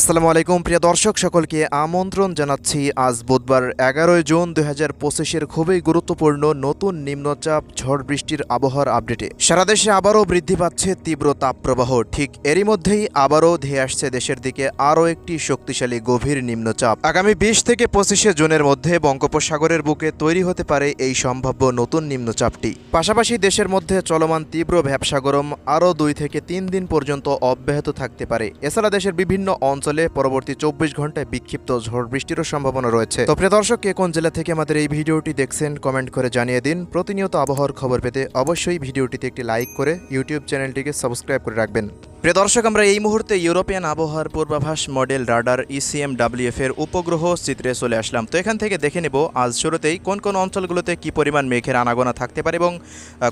আসসালামু আলাইকুম প্রিয় দর্শক সকলকে আমন্ত্রণ জানাচ্ছি আজ বুধবার 11 জুন 2025-এর খুবই গুরুত্বপূর্ণ নতুন নিম্নচাপ ঝড় বৃষ্টির আবহাওয়ার আপডেটে। সারা দেশে আবারও বৃদ্ধি পাচ্ছে তীব্র তাপপ্রবাহ। ঠিক এরই মধ্যেই আবারও ধেয়ে আসছে দেশের দিকে আরও একটি শক্তিশালী গভীর নিম্নচাপ। আগামী 20 থেকে 25 জুনের মধ্যে বঙ্গোপসাগরের বুকে তৈরি হতে পারে এই সম্ভাব্য নতুন নিম্নচাপটি। পাশাপাশি দেশের মধ্যে চলমান তীব্র ভ্যাপসা গরম আরও 2 থেকে 3 দিন পর্যন্ত অব্যাহত থাকতে পারে। এছাড়া দেশের বিভিন্ন অঞ্চলে পরবর্তী 24 ঘন্টায় বিক্ষিপ্ত ঝড় বৃষ্টিরও সম্ভাবনা রয়েছে। তো প্রিয় দর্শক, কে কোন জেলা থেকে আমাদের এই ভিডিওটি দেখছেন কমেন্ট করে জানিয়ে দিন। প্রতিনিয়ত আবহাওয়ার খবর পেতে অবশ্যই ভিডিওটিতে একটি লাইক করে ইউটিউব চ্যানেলটিকে সাবস্ক্রাইব করে রাখবেন। প্রিয় দর্শক, আমরা এই মুহূর্তে ইউরোপিয়ান আবহাওয়ার পূর্বাভাস মডেল রাডার ECMWF এর উপগ্রহ চিত্রে চলে আসলাম। তো এখান থেকে দেখে নেব আজ শুরুতেই কোন কোন অঞ্চলগুলোতে কি পরিমাণ মেঘের আনাগোনা থাকতে পারে এবং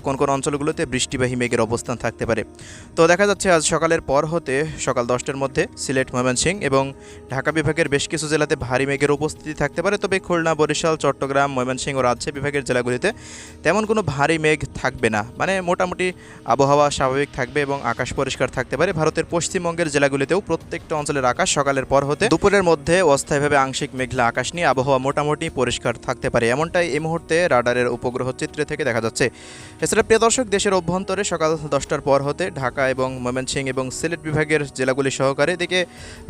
কোন কোন অঞ্চলগুলোতে বৃষ্টিবাহী মেঘের অবস্থান থাকতে পারে। তো দেখা যাচ্ছে আজ সকালের পর হতে সকাল 10টার মধ্যে সিলেট, ময়মনসিংহ এবং ঢাকা বিভাগের বেশ কিছু জেলাতে ভারী মেঘের উপস্থিতি থাকতে পারে। তবে খুলনা, বরিশাল, চট্টগ্রাম, ময়মনসিংহ ও রাজশাহী বিভাগের জেলাগুলিতে তেমন কোনো ভারী মেঘ থাকবে না। মানে মোটামুটি আবহাওয়া স্বাভাবিক থাকবে এবং আকাশ পরিষ্কার থাকতে পারে। ভারতের পশ্চিমবঙ্গের জেলাগুলিতেও প্রত্যেকটা অঞ্চলের আকাশ সকালের পর হতে দুপুরের মধ্যে অস্থায়ীভাবে আংশিক মেঘলা আকাশ নিয়ে আবহাওয়া মোটামুটি পরিষ্কার থাকতে পারে, এমনটাই এই মুহূর্তে রাডারের উপগ্রহ চিত্রে থেকে দেখা যাচ্ছে। এছাড়া প্রিয় দর্শক, দেশের অভ্যন্তরে সকাল 10টার পর হতে ঢাকা এবং ময়মনসিংহ এবং সিলেট বিভাগের জেলাগুলি সহকারে এদিকে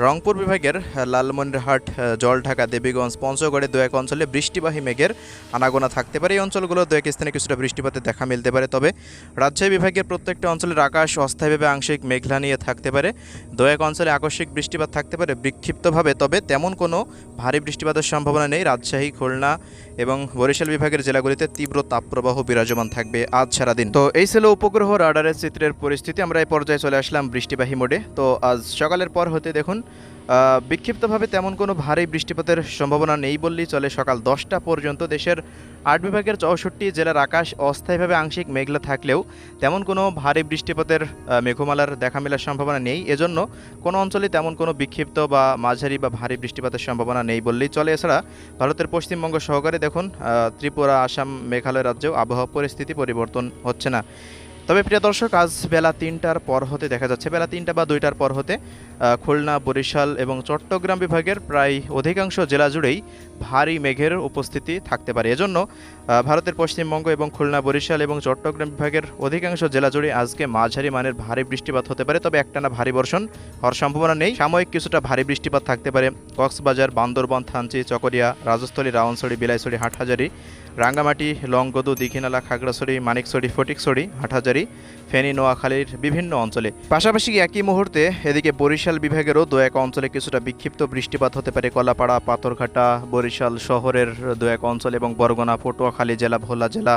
রংপুর বিভাগের লালমনিরহাট, জলঢাকা, দেবীগঞ্জ, পঞ্চগড়ে দু এক অঞ্চলে বৃষ্টিবাহী মেঘের আনাগোনা থাকতে পারে। এই অঞ্চলগুলো দু এক স্থানে কিছুটা বৃষ্টিপাতের দেখা মিলতে পারে। তবে রাজশাহী বিভাগের প্রত্যেকটা অঞ্চলের আকাশ অস্থায়ীভাবে আংশিক মেঘলা নিয়ে থাকতে পারে। দু এক অঞ্চলে আকস্মিক বৃষ্টিপাত থাকতে পারে বিক্ষিপ্তভাবে, তবে তেমন কোনো ভারী বৃষ্টিপাতের সম্ভাবনা নেই। রাজশাহী, খুলনা এবং বরিশাল বিভাগের জেলাগুলিতে তীব্র তাপপ্রবাহ বিরাজমান থাকবে আজ সারাদিন। তো এই ছিল উপগ্রহ রাডারের চিত্রের পরিস্থিতি। আমরা এই পর্যায়ে চলে আসলাম বৃষ্টিবাহী মোডে। তো আজ সকালের পর হতে দেখুন বিক্ষিপ্তভাবে তেমন কোনো ভারী বৃষ্টিপাতের সম্ভাবনা নেই বললেই চলে। সকাল 10টা পর্যন্ত দেশের 8 বিভাগের 64 জেলার আকাশ অস্থায়ীভাবে আংশিক মেঘলা থাকলেও তেমন কোনো ভারী বৃষ্টিপাতের মেঘমালার দেখা মেলার সম্ভাবনা নেই। এজন্য কোনো অঞ্চলে তেমন কোনো বিক্ষিপ্ত বা মাঝারি বা ভারী বৃষ্টিপাতের সম্ভাবনা নেই বললেই চলে। এছাড়া ভারতের পশ্চিমবঙ্গ সহকারে দেখুন ত্রিপুরা, আসাম, মেঘালয় রাজ্যেও আবহাওয়া পরিস্থিতি পরিবর্তন হচ্ছে না। তবে প্রিয় দর্শক, আজ বেলা 3টার পর হতে দেখা যাচ্ছে, বেলা 3টা বা 2টার পর হতে খুলনা, বরিশাল এবং চট্টগ্রাম বিভাগের প্রায় অধিকাংশ জেলা জুড়েই ভারী মেঘের উপস্থিতি থাকতে পারে। এজন্য ভারতের পশ্চিমবঙ্গ এবং খুলনা, বরিশাল এবং চট্টগ্রাম বিভাগের অধিকাংশ জেলা জুড়ে আজকে মাঝারি মানের ভারী বৃষ্টিপাত হতে পারে। তবে একটানা ভারী বর্ষণ হওয়ার সম্ভাবনা নেই। সাময়িক কিছুটা ভারী বৃষ্টিপাত থাকতে পারে কক্সবাজার, বান্দরবান, থানচি, চকরিয়া, রাজস্থলী, রাওয়ানছড়ি, বিলাইছড়ি, হাটহাজারি, রাঙ্গামাটি, লংগদু, দীঘিনালা, খাগড়াছড়ি, মানিকছড়ি, ফটিকছড়ি, হাটহাজারি, ফেনী, নোয়াখালীর বিভিন্ন অঞ্চলে। পাশাপাশি একই মুহূর্তে এদিকে বরিশাল বিভাগেরও দু এক অঞ্চলে কিছুটা বিক্ষিপ্ত বৃষ্টিপাত হতে পারে। কলাপাড়া, পাথরঘাটা, বরিশাল শহরের দু এক অঞ্চল এবং বরগুনা, পটুয়াখালী জেলা, ভোলা জেলা,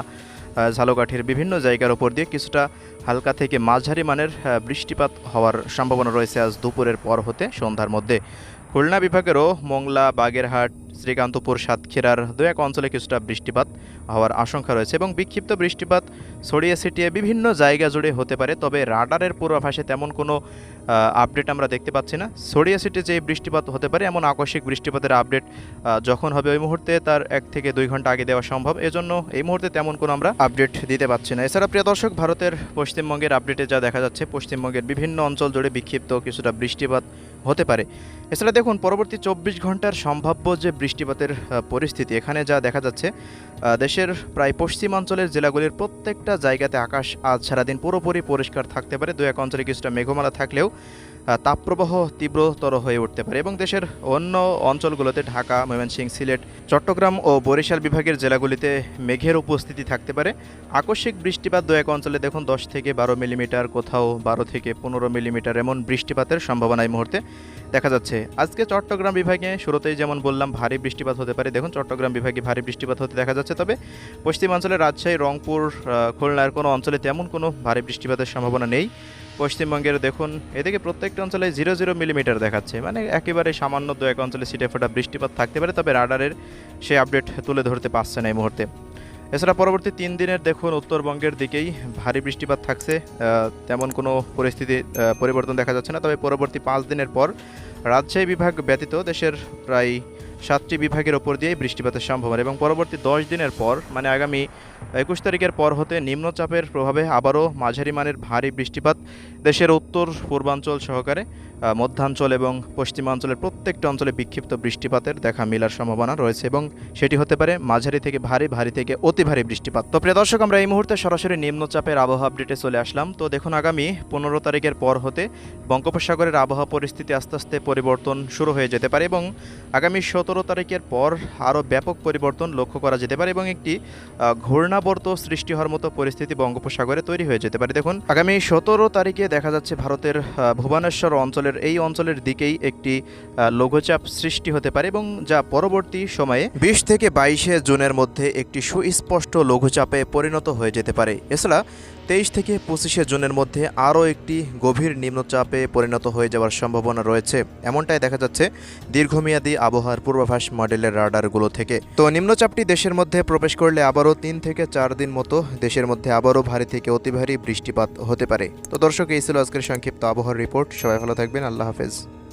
ঝালকাঠির বিভিন্ন জায়গার উপর দিয়ে কিছুটা হালকা থেকে মাঝারি মানের বৃষ্টিপাত হওয়ার সম্ভাবনা রয়েছে আজ দুপুরের পর হতে সন্ধ্যার মধ্যে। খুলনা বিভাগেরও মোংলা, বাগেরহাট, শ্রীকান্তপুর, সাতক্ষীরার দু এক অঞ্চলে কিছুটা বৃষ্টিপাত হওয়ার আশঙ্কা রয়েছে এবং বিক্ষিপ্ত বৃষ্টিপাত ছড়িয়ে ছিটিয়ে বিভিন্ন জায়গা জুড়ে হতে পারে। তবে রাডারের পূর্বাভাসে তেমন কোনো আপডেট আমরা দেখতে পাচ্ছি না। ছড়িয়ে ছিটিয়ে যে বৃষ্টিপাত হতে পারে এমন আকস্মিক বৃষ্টিপাতের আপডেট যখন হবে ওই মুহূর্তে তার 1 থেকে 2 ঘন্টা আগে দেওয়া সম্ভব। এজন্য এই মুহূর্তে তেমন কোনো আমরা আপডেট দিতে পারছি না। এছাড়া প্রিয় দর্শক, ভারতের পশ্চিমবঙ্গের আপডেটে যা দেখা যাচ্ছে, পশ্চিমবঙ্গের বিভিন্ন অঞ্চল জুড়ে বিক্ষিপ্ত কিছুটা বৃষ্টিপাত হতে পারে। এছাড়া দেখুন পরবর্তী 24 ঘন্টার সম্ভাব্য যে বৃষ্টিপাতের পরিস্থিতি, এখানে যা দেখা যাচ্ছে দেশের প্রায় পশ্চিমাঞ্চলের জেলাগুলির প্রত্যেকটা জায়গাতে আকাশ আজ সারাদিন পুরোপুরি পরিষ্কার থাকতে পারে। দু এক অঞ্চলে কিছুটা মেঘমালা থাকলেও তাপপ্রবাহ তীব্রতর হয়ে উঠতে পারে এবং দেশের অন্য অঞ্চলগুলোতে ঢাকা, ময়মনসিংহ, সিলেট, চট্টগ্রাম ও বরিশাল বিভাগের জেলাগুলিতে মেঘের উপস্থিতি থাকতে পারে। আকস্মিক বৃষ্টিপাত দু এক অঞ্চলে দেখুন 10 থেকে 12 মিলিমিটার, কোথাও 12 থেকে 15 মিলিমিটার এমন বৃষ্টিপাতের সম্ভাবনা এই মুহূর্তে দেখা যাচ্ছে। আজকে চট্টগ্রাম বিভাগে শুরুতেই যেমন বললাম ভারী বৃষ্টিপাত হতে পারে, দেখুন চট্টগ্রাম বিভাগে ভারী বৃষ্টিপাত হতে দেখা যাচ্ছে। তবে পশ্চিমাঞ্চলে রাজশাহী, রংপুর, খুলনার কোনো অঞ্চলে তেমন কোনো ভারী বৃষ্টিপাতের সম্ভাবনা নেই। পশ্চিমবঙ্গের দেখুন এদিকে প্রত্যেকটা অঞ্চলে 0 মিলিমিটার দেখাচ্ছে, মানে একেবারে সামান্য দু এক অঞ্চলে ছিটেফোঁটা বৃষ্টিপাত থাকতে পারে। তবে রাডারের সেই আপডেট তুলে ধরতে পারছে না এই মুহূর্তে। এছাড়া পরবর্তী 3 দিনের দেখুন উত্তরবঙ্গের দিকেই ভারী বৃষ্টিপাত থাকছে, তেমন কোনো পরিস্থিতি পরিবর্তন দেখা যাচ্ছে না। তবে পরবর্তী 5 দিনের পর রাজশাহী বিভাগ ব্যতীত দেশের প্রায় 7টি বিভাগের ওপর দিয়ে বৃষ্টিপাতের সম্ভাবনা এবং পরবর্তী 10 দিনের পর মানে আগামী 21 তারিখের পর হতে নিম্নচাপের প্রভাবে আবারও মাঝারি মানের ভারী বৃষ্টিপাত দেশের উত্তর পূর্বাঞ্চল সহকারে মধ্যাঞ্চল এবং পশ্চিমাঞ্চলের প্রত্যেকটা অঞ্চলে বিক্ষিপ্ত বৃষ্টিপাতের দেখা মেলার সম্ভাবনা রয়েছে এবং সেটি হতে পারে মাঝারি থেকে ভারী, ভারী থেকে অতি ভারী বৃষ্টিপাত। তো প্রিয় দর্শক, আমরা এই মুহূর্তে সরাসরি নিম্নচাপের আবহাওয়া আপডেটে চলে আসলাম। তো দেখুন, আগামী 15 তারিখের পর হতে বঙ্গোপসাগরের আবহাওয়া পরিস্থিতি আস্তে আস্তে পরিবর্তন শুরু হয়ে যেতে পারে এবং আগামী 17 তারিখের পর আরও ব্যাপক পরিবর্তন লক্ষ্য করা যেতে পারে এবং একটি ঘূর্ণাবর্ত সৃষ্টি হওয়ার মতো পরিস্থিতি বঙ্গোপসাগরে তৈরি হয়ে যেতে পারে। দেখুন, আগামী 17 তারিখে দেখা যাচ্ছে ভারতের ভুবনেশ্বর অঞ্চলের এই অঞ্চলের দিকেই একটি লঘুচাপ সৃষ্টি হতে পারে এবং যা পরবর্তী সময়ে 20 থেকে 22 জুনের মধ্যে একটি সুস্পষ্ট লঘুচাপে পরিণত হয়ে যেতে পারে। এছাড়া 23 থেকে 25 জুনের মধ্যে আরও একটি গভীর নিম্নচাপে পরিণত হয়ে যাওয়ার সম্ভাবনা রয়েছে, এমনটাই দেখা যাচ্ছে দীর্ঘমেয়াদী আবহাওয়ার পূর্বাভাস মডেলের রাডারগুলো থেকে। তো নিম্নচাপটি দেশের মধ্যে প্রবেশ করলে আবারও 3 থেকে 4 দিন মতো দেশের মধ্যে আবারও ভারী থেকে অতি ভারী বৃষ্টিপাত হতে পারে। তো দর্শক, এই ছিল আজকের সংক্ষিপ্ত আবহাওয়ার রিপোর্ট। সবাই ভালো থাকবেন। আল্লাহ হাফেজ।